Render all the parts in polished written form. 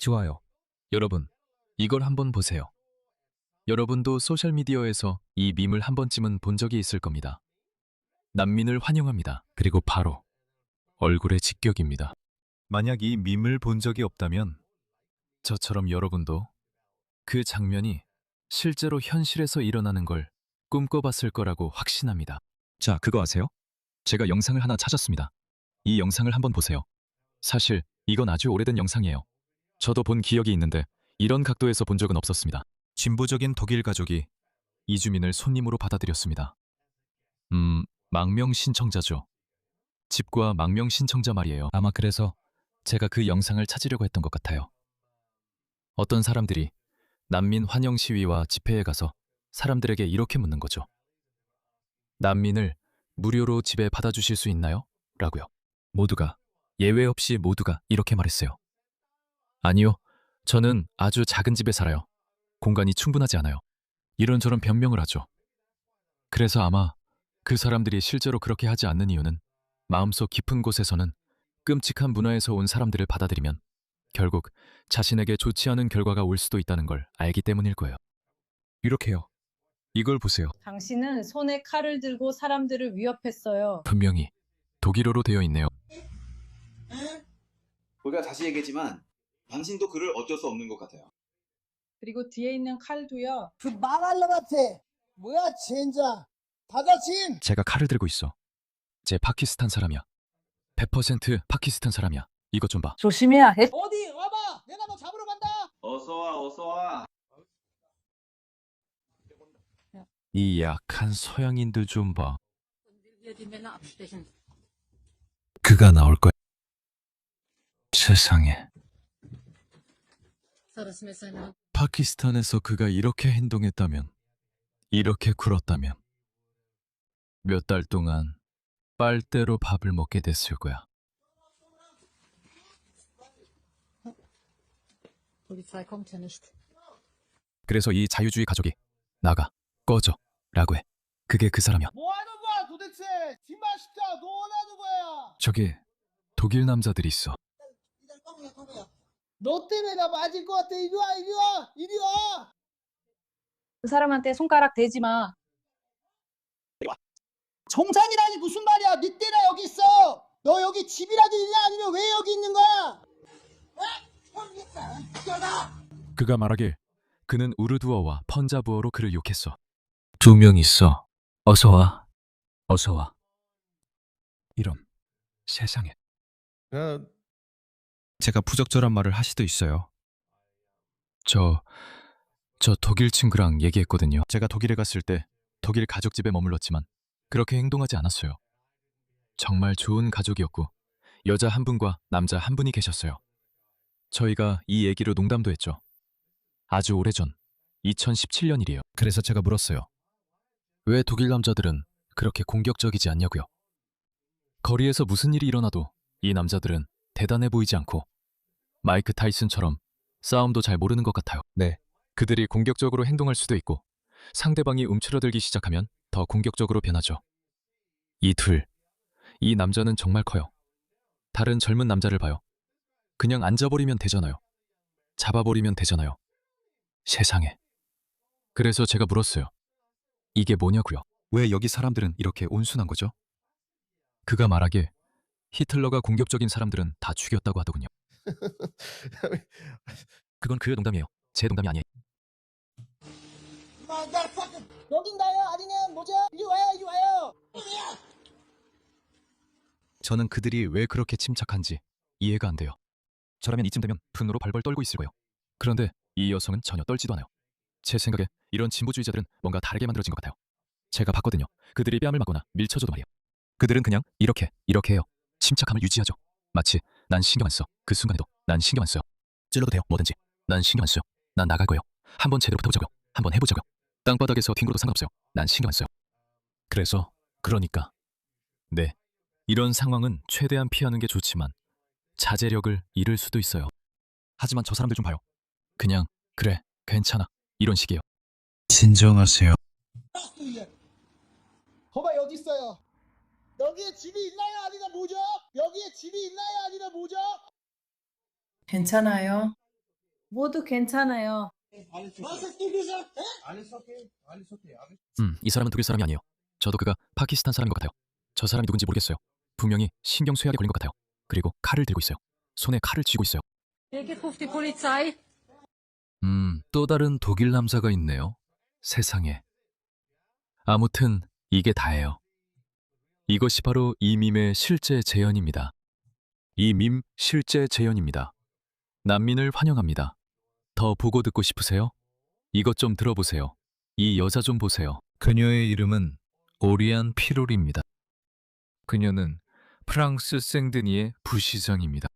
좋아요. 여러분, 이걸 한번 보세요. 여러분도 소셜미디어에서 이 밈을 한 번쯤은 본 적이 있을 겁니다. 난민을 환영합니다. 그리고 바로 얼굴의 직격입니다. 만약 이 밈을 본 적이 없다면 저처럼 여러분도 그 장면이 실제로 현실에서 일어나는 걸 꿈꿔봤을 거라고 확신합니다. 자, 그거 아세요? 제가 영상을 하나 찾았습니다. 이 영상을 한번 보세요. 사실 이건 아주 오래된 영상이에요. 저도 본 기억이 있는데 이런 각도에서 본 적은 없었습니다. 진보적인 독일 가족이 이주민을 손님으로 받아들였습니다. 망명 신청자죠. 집과 망명 신청자 말이에요. 아마 그래서 제가 그 영상을 찾으려고 했던 것 같아요. 어떤 사람들이 난민 환영 시위와 집회에 가서 사람들에게 이렇게 묻는 거죠. 난민을 무료로 집에 받아주실 수 있나요? 라고요. 모두가, 예외 없이 모두가 이렇게 말했어요. 아니요, 저는 아주 작은 집에 살아요. 공간이 충분하지 않아요. 이런저런 변명을 하죠. 그래서 아마 그 사람들이 실제로 그렇게 하지 않는 이유는 마음속 깊은 곳에서는 끔찍한 문화에서 온 사람들을 받아들이면 결국 자신에게 좋지 않은 결과가 올 수도 있다는 걸 알기 때문일 거예요. 이렇게요. 이걸 보세요. 당신은 손에 칼을 들고 사람들을 위협했어요. 분명히 독일어로 되어 있네요. 우리가 다시 얘기했지만 당신도 그를 어쩔 수 없는 것 같아요. 그리고 뒤에 있는 칼도요. 그 망할러 같아. 뭐야 젠장. 다다침. 제가 칼을 들고 있어. 제 파키스탄 사람이야. 100% 파키스탄 사람이야. 이것 좀 봐. 조심해야 해. 어디 와봐. 내가 너 잡으러 간다. 어서 와, 어서 와. 이 약한 서양인들 좀 봐. 그가 나올 거야. 세상에. 파키스탄에서 그가 이렇게 행동했다면, 이렇게 굴었다면 몇 달 동안 빨대로 밥을 먹게 됐을 거야. 그래서 이 자유주의 가족이 나가, 꺼져 라고 해. 그게 그 사람이야. 뭐 하는 거야 도대체. 뒷맛있다. 너 원하는 거야. 저기 독일 남자들이 있어. 너 때문에 나 맞을 것 같아. 이리 와 이리 와 이리 와. 그 사람한테 손가락 대지 마. 정상이라니 무슨 말이야. 네 때나 여기 있어. 너 여기 집이라도 있냐 아니면 왜 여기 있는 거야. 그가 말하길 그는 우르두어와 펀자브어로 그를 욕했어. 두 명 있어. 어서 와. 어서 와. 이런 세상에. 제가 부적절한 말을 할 수도 있어요. 저 독일 친구랑 얘기했거든요. 제가 독일에 갔을 때 독일 가족집에 머물렀지만 그렇게 행동하지 않았어요. 정말 좋은 가족이었고 여자 한 분과 남자 한 분이 계셨어요. 저희가 이 얘기로 농담도 했죠. 아주 오래전 2017년 일이에요. 그래서 제가 물었어요. 왜 독일 남자들은 그렇게 공격적이지 않냐고요. 거리에서 무슨 일이 일어나도 이 남자들은 대단해 보이지 않고 마이크 타이슨처럼 싸움도 잘 모르는 것 같아요. 네, 그들이 공격적으로 행동할 수도 있고 상대방이 움츠러들기 시작하면 더 공격적으로 변하죠. 이 남자는 정말 커요. 다른 젊은 남자를 봐요. 그냥 앉아버리면 되잖아요. 잡아버리면 되잖아요. 세상에. 그래서 제가 물었어요. 이게 뭐냐고요. 왜 여기 사람들은 이렇게 온순한 거죠? 그가 말하길 히틀러가 공격적인 사람들은 다 죽였다고 하더군요. 그건 그의 농담이에요. 제 농담이 아니에요. 여긴 나야 아니면 뭐죠? 이리 와요 이리 와요. 저는 그들이 왜 그렇게 침착한지 이해가 안 돼요. 저라면 이쯤 되면 분노로 벌벌 떨고 있을 거예요. 그런데 이 여성은 전혀 떨지도 않아요. 제 생각에 이런 진보주의자들은 뭔가 다르게 만들어진 것 같아요. 제가 봤거든요. 그들이 뺨을 맞거나 밀쳐줘도 말이에요. 그들은 그냥 이렇게 해요. 침착함을 유지하죠. 마치 난 신경 안 써. 그 순간에도 난 신경 안 써요. 찔러도 돼요. 뭐든지. 난 신경 안 써요. 난 나갈 거예요. 한번 제대로 붙어보자고요. 한번 해보자고요. 땅바닥에서 뒹굴어도 상관없어요. 난 신경 안 써요. 그러니까 네, 이런 상황은 최대한 피하는 게 좋지만 자제력을 잃을 수도 있어요. 하지만 저 사람들 좀 봐요. 그냥 그래, 괜찮아. 이런 식이에요. 진정하세요. 거봐 여기 있어요. 여기에 집이 있나요 아니면 뭐죠? 여기에 집이 있나요 아니면 뭐죠? 괜찮아요. 모두 괜찮아요. 이 사람은 독일 사람이 아니에요. 저도 그가 파키스탄 사람인 것 같아요. 저 사람이 누군지 모르겠어요. 분명히 신경쇠약에 걸린 것 같아요. 그리고 칼을 들고 있어요. 손에 칼을 쥐고 있어요. Ik hoeft die Polizei. 또 다른 독일 남자가 있네요. 세상에. 아무튼 이게 다예요. 이것이 바로 이 밈의 실제 재현입니다. 이 밈 실제 재현입니다. 난민을 환영합니다. 더 보고 듣고 싶으세요? 이것 좀 들어보세요. 이 여자 좀 보세요. 그녀의 이름은 오리안 피롤입니다. 그녀는 프랑스 생드니의 부시장입니다.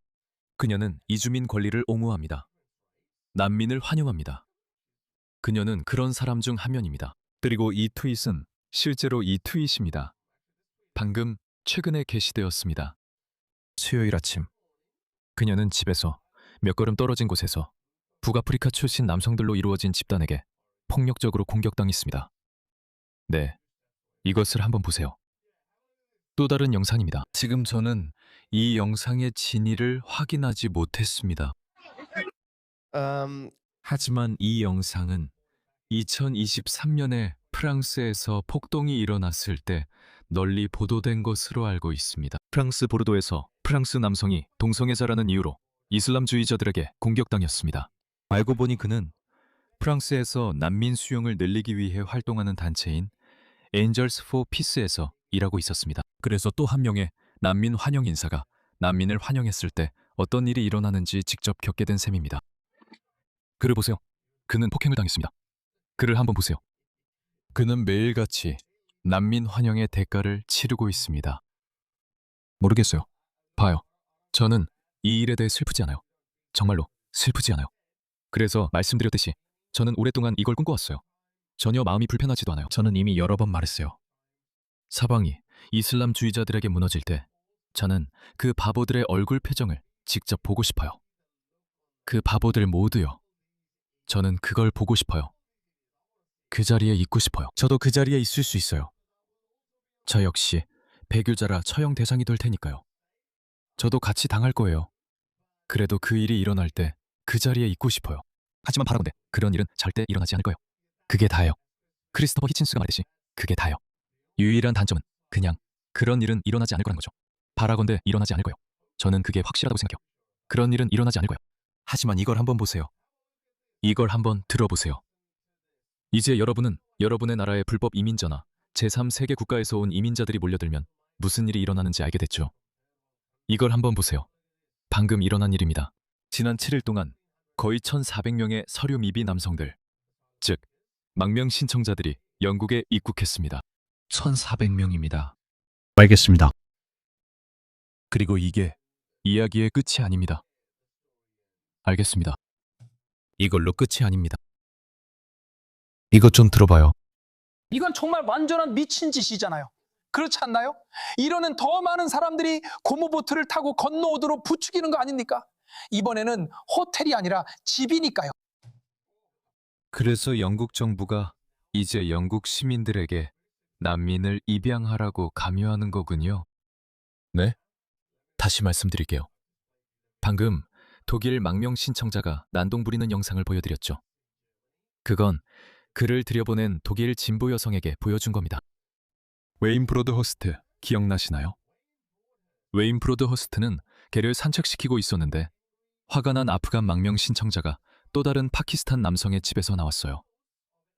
그녀는 이주민 권리를 옹호합니다. 난민을 환영합니다. 그녀는 그런 사람 중 한 명입니다. 그리고 이 트윗은 실제로 이 트윗입니다. 방금 최근에 게시되었습니다. 수요일 아침, 그녀는 집에서 몇 걸음 떨어진 곳에서 북아프리카 출신 남성들로 이루어진 집단에게 폭력적으로 공격당했습니다. 네, 이것을 한번 보세요. 또 다른 영상입니다. 지금 저는 이 영상의 진위를 확인하지 못했습니다. 하지만 이 영상은 2023년에 프랑스에서 폭동이 일어났을 때 널리 보도된 것으로 알고 있습니다. 프랑스 보르도에서 프랑스 남성이 동성애자라는 이유로 이슬람주의자들에게 공격당했습니다. 알고 보니 그는 프랑스에서 난민 수용을 늘리기 위해 활동하는 단체인 Angels for Peace에서 일하고 있었습니다. 그래서 또 한 명의 난민 환영 인사가 난민을 환영했을 때 어떤 일이 일어나는지 직접 겪게 된 셈입니다. 그를 보세요. 그는 폭행을 당했습니다. 그를 한번 보세요. 그는 매일같이 난민 환영의 대가를 치르고 있습니다. 모르겠어요. 봐요. 저는 이 일에 대해 슬프지 않아요. 정말로 슬프지 않아요. 그래서 말씀드렸듯이 저는 오랫동안 이걸 꿈꿔왔어요. 전혀 마음이 불편하지도 않아요. 저는 이미 여러 번 말했어요. 사방이 이슬람주의자들에게 무너질 때 저는 그 바보들의 얼굴 표정을 직접 보고 싶어요. 그 바보들 모두요. 저는 그걸 보고 싶어요. 그 자리에 있고 싶어요. 저도 그 자리에 있을 수 있어요. 저 역시 배교자라 처형 대상이 될 테니까요. 저도 같이 당할 거예요. 그래도 그 일이 일어날 때 그 자리에 있고 싶어요. 하지만 바라건대 그런 일은 절대 일어나지 않을 거예요. 그게 다예요. 크리스토퍼 히친스가 말했듯이 그게 다예요. 유일한 단점은 그냥 그런 일은 일어나지 않을 거라는 거죠. 바라건대 일어나지 않을 거예요. 저는 그게 확실하다고 생각해요. 그런 일은 일어나지 않을 거예요. 하지만 이걸 한번 보세요. 이걸 한번 들어보세요. 이제 여러분은 여러분의 나라의 불법 이민자나 제3세계 국가에서 온 이민자들이 몰려들면 무슨 일이 일어나는지 알게 됐죠. 이걸 한번 보세요. 방금 일어난 일입니다. 지난 7일 동안 거의 1,400명의 서류 미비 남성들, 즉 망명 신청자들이 영국에 입국했습니다. 1,400명입니다. 알겠습니다. 그리고 이게 이야기의 끝이 아닙니다. 알겠습니다. 이걸로 끝이 아닙니다. 이것 좀 들어봐요. 이건 정말 완전한 미친 짓이잖아요. 그렇지 않나요? 이러는 더 많은 사람들이 고무보트를 타고 건너오도록 부추기는 거 아닙니까? 이번에는 호텔이 아니라 집이니까요. 그래서 영국 정부가 이제 영국 시민들에게 난민을 입양하라고 강요하는 거군요. 네? 다시 말씀드릴게요. 방금 독일 망명 신청자가 난동 부리는 영상을 보여드렸죠. 그건 그를 들여보낸 독일 진보 여성에게 보여준 겁니다. 웨인 브로드허스트 기억나시나요? 웨인 브로드허스트는 걔를 산책시키고 있었는데 화가 난 아프간 망명 신청자가 또 다른 파키스탄 남성의 집에서 나왔어요.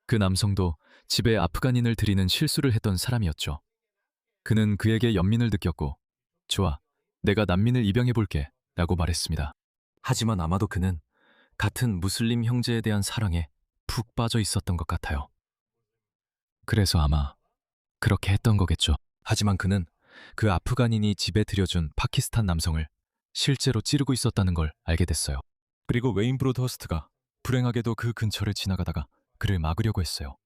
그 남성도 집에 아프간인을 들이는 실수를 했던 사람이었죠. 그는 그에게 연민을 느꼈고 좋아, 내가 난민을 입양해볼게 라고 말했습니다. 하지만 아마도 그는 같은 무슬림 형제에 대한 사랑에 푹 빠져 있었던 것 같아요. 그래서 아마 그렇게 했던 거겠죠. 하지만 그는 그 아프간인이 집에 들여준 파키스탄 남성을 실제로 찌르고 있었다는 걸 알게 됐어요. 그리고 웨인 브로드허스트가 불행하게도 그 근처를 지나가다가 그를 막으려고 했어요.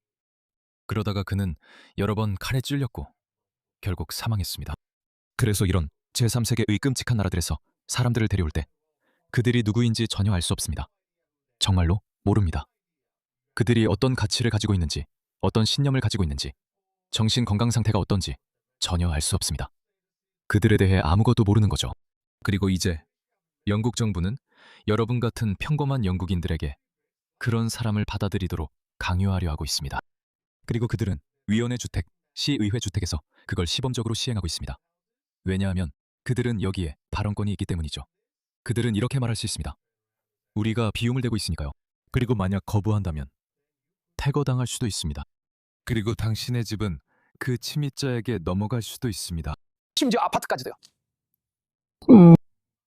그러다가 그는 여러 번 칼에 찔렸고 결국 사망했습니다. 그래서 이런 제3세계의 끔찍한 나라들에서 사람들을 데려올 때 그들이 누구인지 전혀 알 수 없습니다. 정말로 모릅니다. 그들이 어떤 가치를 가지고 있는지, 어떤 신념을 가지고 있는지, 정신 건강 상태가 어떤지 전혀 알 수 없습니다. 그들에 대해 아무것도 모르는 거죠. 그리고 이제 영국 정부는 여러분 같은 평범한 영국인들에게 그런 사람을 받아들이도록 강요하려 하고 있습니다. 그리고 그들은 위원회 주택, 시의회 주택에서 그걸 시범적으로 시행하고 있습니다. 왜냐하면 그들은 여기에 발언권이 있기 때문이죠. 그들은 이렇게 말할 수 있습니다. 우리가 비용을 대고 있으니까요. 그리고 만약 거부한다면 퇴거당할 수도 있습니다. 그리고 당신의 집은 그 침입자에게 넘어갈 수도 있습니다. 심지어 아파트까지도요.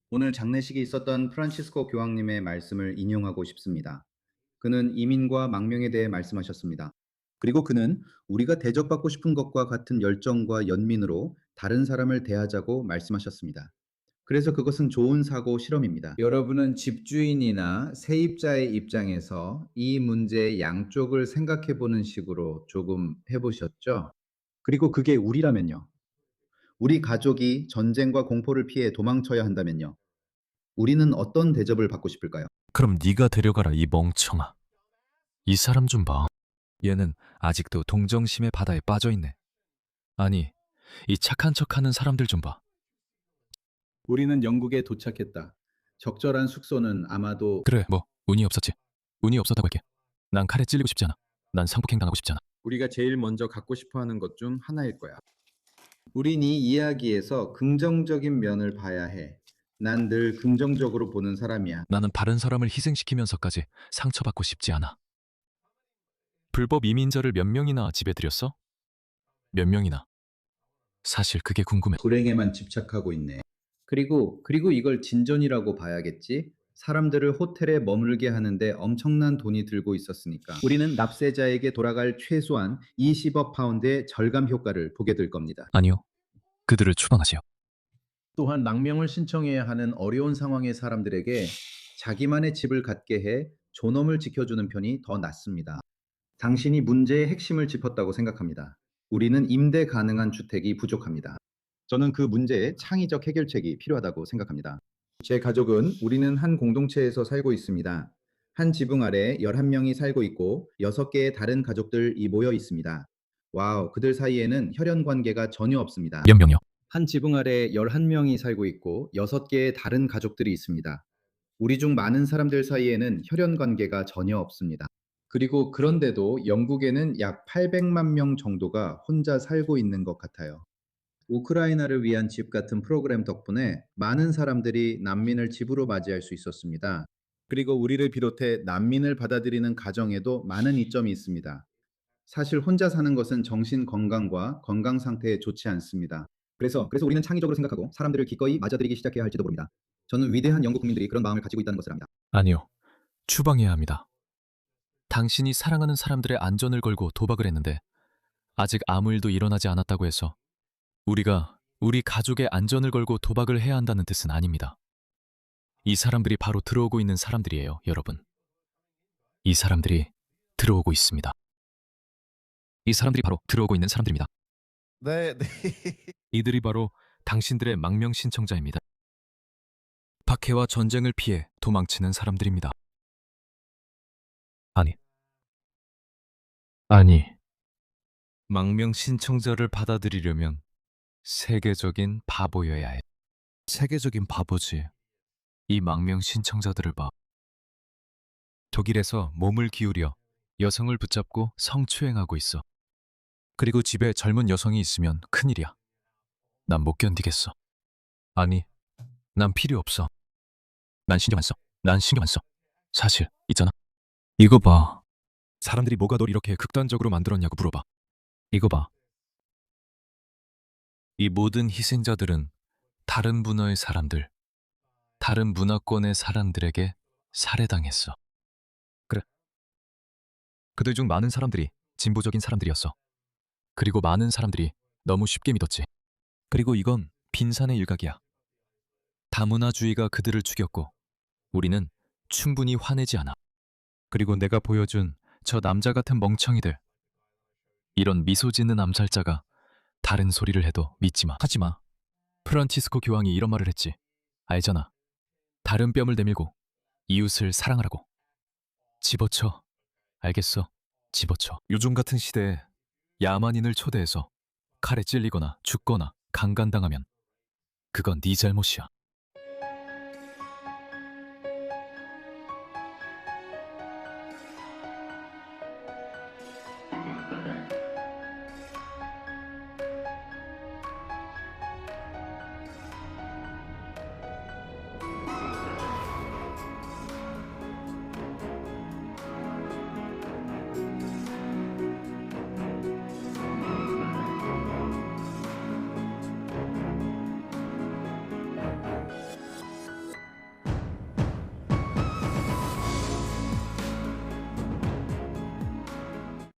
오늘 장례식이 있었던 프란치스코 교황님의 말씀을 인용하고 싶습니다. 그는 이민과 망명에 대해 말씀하셨습니다. 그리고 그는 우리가 대접받고 싶은 것과 같은 열정과 연민으로 다른 사람을 대하자고 말씀하셨습니다. 그래서 그것은 좋은 사고 실험입니다. 여러분은 집주인이나 세입자의 입장에서 이 문제의 양쪽을 생각해 보는 식으로 조금 해보셨죠? 그리고 그게 우리라면요. 우리 가족이 전쟁과 공포를 피해 도망쳐야 한다면요. 우리는 어떤 대접을 받고 싶을까요? 그럼 네가 데려가라, 이 멍청아. 이 사람 좀 봐. 얘는 아직도 동정심의 바다에 빠져있네. 아니, 이 착한 척하는 사람들 좀 봐. 우리는 영국에 도착했다. 적절한 숙소는 아마도 그래, 뭐 운이 없었지. 운이 없었다고 할게. 난 칼에 찔리고 싶지 않아. 난 상폭행 당하고 싶지 않아. 우리가 제일 먼저 갖고 싶어 하는 것 중 하나일 거야. 우린 이 이야기에서 긍정적인 면을 봐야 해. 난 늘 긍정적으로 보는 사람이야. 나는 다른 사람을 희생시키면서까지 상처받고 싶지 않아. 불법 이민자를 몇 명이나 집에 들였어? 몇 명이나? 사실 그게 궁금해. 불행에만 집착하고 있네. 그리고 이걸 진전이라고 봐야겠지. 사람들을 호텔에 머물게 하는데 엄청난 돈이 들고 있었으니까. 우리는 납세자에게 돌아갈 최소한 20억 파운드의 절감 효과를 보게 될 겁니다. 아니요. 그들을 추방하세요. 또한 망명을 신청해야 하는 어려운 상황의 사람들에게 자기만의 집을 갖게 해 존엄을 지켜주는 편이 더 낫습니다. 당신이 문제의 핵심을 짚었다고 생각합니다. 우리는 임대 가능한 주택이 부족합니다. 저는 그 문제의 창의적 해결책이 필요하다고 생각합니다. 제 가족은 우리는 한 공동체에서 살고 있습니다. 한 지붕 아래 11명이 살고 있고 6개의 다른 가족들이 모여 있습니다. 와우, 그들 사이에는 혈연 관계가 전혀 없습니다. 몇 명이요? 한 지붕 아래 11명이 살고 있고 6개의 다른 가족들이 있습니다. 우리 중 많은 사람들 사이에는 혈연 관계가 전혀 없습니다. 그리고 그런데도 영국에는 약 800만 명 정도가 혼자 살고 있는 것 같아요. 우크라이나를 위한 집 같은 프로그램 덕분에 많은 사람들이 난민을 집으로 맞이할 수 있었습니다. 그리고 우리를 비롯해 난민을 받아들이는 가정에도 많은 이점이 있습니다. 사실 혼자 사는 것은 정신 건강과 건강 상태에 좋지 않습니다. 그래서 우리는 창의적으로 생각하고 사람들을 기꺼이 맞아들이기 시작해야 할지도 모릅니다. 저는 위대한 영국 국민들이 그런 마음을 가지고 있다는 것을 압니다. 아니요. 추방해야 합니다. 당신이 사랑하는 사람들의 안전을 걸고 도박을 했는데 아직 아무 일도 일어나지 않았다고 해서 우리가 우리 가족의 안전을 걸고 도박을 해야 한다는 뜻은 아닙니다. 이 사람들이 바로 들어오고 있는 사람들이에요, 여러분. 이 사람들이 들어오고 있습니다. 이 사람들이 바로 들어오고 있는 사람들입니다. 네. 이들이 바로 당신들의 망명 신청자입니다. 박해와 전쟁을 피해 도망치는 사람들입니다. 아니, 망명 신청자를 받아들이려면 세계적인 바보여야 해. 세계적인 바보지. 이 망명 신청자들을 봐. 독일에서 몸을 기울여 여성을 붙잡고 성추행하고 있어. 그리고 집에 젊은 여성이 있으면 큰일이야. 난 못 견디겠어. 아니, 난 필요 없어. 난 신경 안 써. 난 신경 안 써. 사실 있잖아. 이거 봐. 사람들이 뭐가 널 이렇게 극단적으로 만들었냐고 물어봐. 이거 봐. 이 모든 희생자들은 다른 문화의 사람들, 다른 문화권의 사람들에게 살해당했어. 그래. 그들 중 많은 사람들이 진보적인 사람들이었어. 그리고 많은 사람들이 너무 쉽게 믿었지. 그리고 이건 빈산의 일각이야. 다문화주의가 그들을 죽였고 우리는 충분히 화내지 않아. 그리고 내가 보여준 저 남자 같은 멍청이들. 이런 미소 짓는 암살자가 다른 소리를 해도 믿지 마. 하지 마. 프란치스코 교황이 이런 말을 했지. 알잖아. 다른 뺨을 내밀고 이웃을 사랑하라고. 집어쳐. 알겠어. 집어쳐. 요즘 같은 시대에 야만인을 초대해서 칼에 찔리거나 죽거나 강간당하면 그건 네 잘못이야.